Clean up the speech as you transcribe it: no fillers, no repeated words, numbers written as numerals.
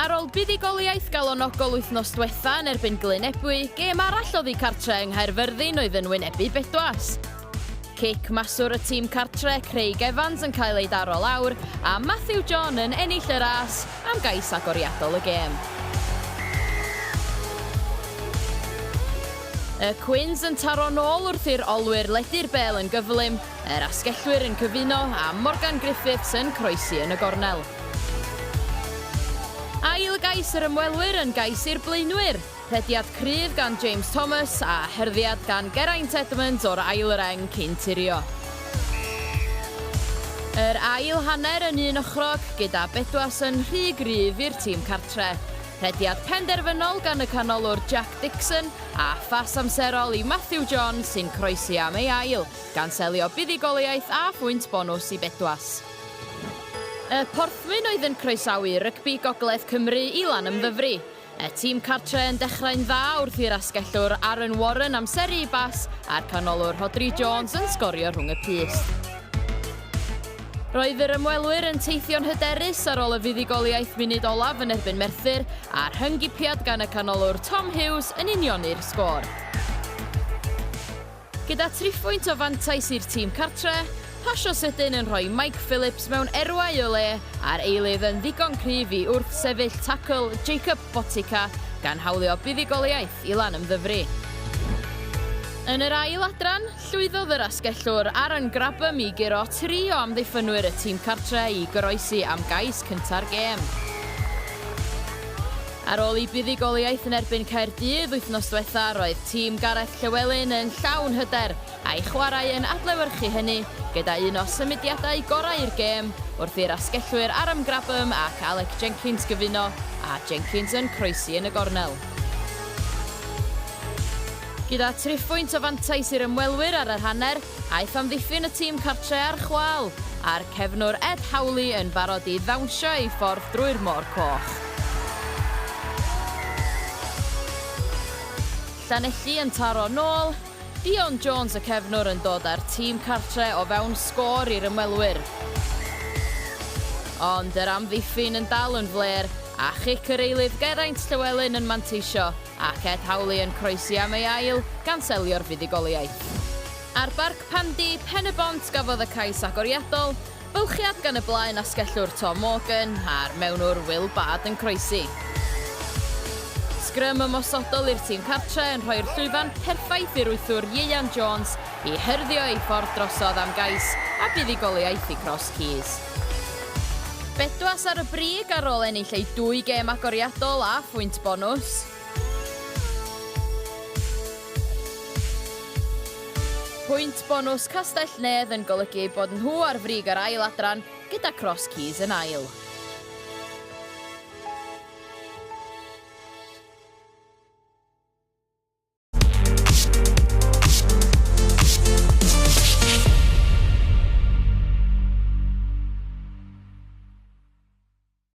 Ar ôl buddigoliaeth galonogol wythnos diwetha yn erbyn Glynebwy, gêm arall oedd i cartre yng Nghaerfyrddin oedd yn wynebu Bedwas. Cic maswr y tîm cartre Craig Evans yn cael ei daro lawr a Matthew John yn ennill y ras am gais agoriadol y gêm. Y Quins yn taro nôl wrth i'r olwyr ledu'r bel yn gyflym, yr asgellwyr yn cyfuno a Morgan Griffiths yn croesi yn y gornel. Ail gais yr ymwelwyr yn gais i'r blaenwyr. Rhediad cryf gan James Thomas a herddiad gan Geraint Edmonds o'r ail reng cyn tirio. Yr ail hanner yn un ochrog gyda Bedwas yn rhy gryf i'r tîm cartre. Rhediad penderfynol gan y canolwr Jack Dixon a ffas amserol i Matthew John sy'n croesi am ei ail, gan selio buddigoliaeth a phwynt bonws i Bedwas. Y porthwyn oedd yn croesawu rygbi Gogledd Cymru i Llandovery. Y tîm cartre yn dechrau'n dda wrth i'r asgellwr Aaron Warren amseru i bas a'r canolwr Hodri Jones yn sgorio rhwng y pist. Roedd yr ymwelwyr yn teithio'n hyderus ar ôl y fuddigoliaeth munud olaf yn erbyn Merthyr a'r hyngipiad gan y canolwr Tom Hughes yn unioni'r sgôr. Gyda 3 phwynt o fantais i'r tîm cartre, Pasio sydyn yn rhoi Mike Phillips mewn erwau o le a'r eilydd yn ddigon cryf i wrth sefyll tacl Jacob Botica gan hawlio buddigoliaeth i Llandovery. Yn yr ail adran, llwyddodd yr asgellwr Aaron Grabham i guro 3 o amddiffynwyr y tîm cartre i goroesi am gais cynta'r gêm. Ar ôl i buddigoliaeth yn erbyn Caerdydd wythnos diwetha, roedd tîm Gareth Llywelyn yn llawn hyder a'i chwarae yn adlewyrchu hynny gyda un o symudiadau gorau i'r gêm wrth i'r asgellwyr Aaron Grabham ac Alec Jenkins gyfuno a Jenkins yn croesi yn y gornel. Gyda 3 phwynt o fantais i'r ymwelwyr ar yr hanner, aeth amddiffyn y tîm cartre ar chwal, a'r cefnwr Ed Hawley yn barod i ddawnsio ei ffordd drwy'r môr coch. Llanelli yn taro nôl, Dion Jones y cefnwr yn dod â'r tîm cartre o fewn sgôr i'r ymwelwyr. Ond yr amddiffyn yn dal yn fler, a chic yr eilydd Geraint Llywelyn yn manteisio, ac Ed Hawley yn croesi am ei ail gan selio'r fuddigoliaeth. Ar Barc Pandy, Pen y Bont gafodd y cais agoriadol, bylchiad gan y blaen asgellwr Tom Morgan a'r mewnwr Will Bard yn croesi. Sgrym ymosodol i'r tîm cartre yn rhoi'r llwyfan perffaith i'r wythwr Ieuan Jones i hyrddio ei ffordd drosodd am gais a buddigoliaeth i Cross Keys. Bedwas ar y brig ar ôl ennill ei 2 gêm agoriadol a phwynt bonws. Pwynt bonws Castell Neath yn golygu bod nhw ar frig yr ail adran gyda Cross Keys yn ail.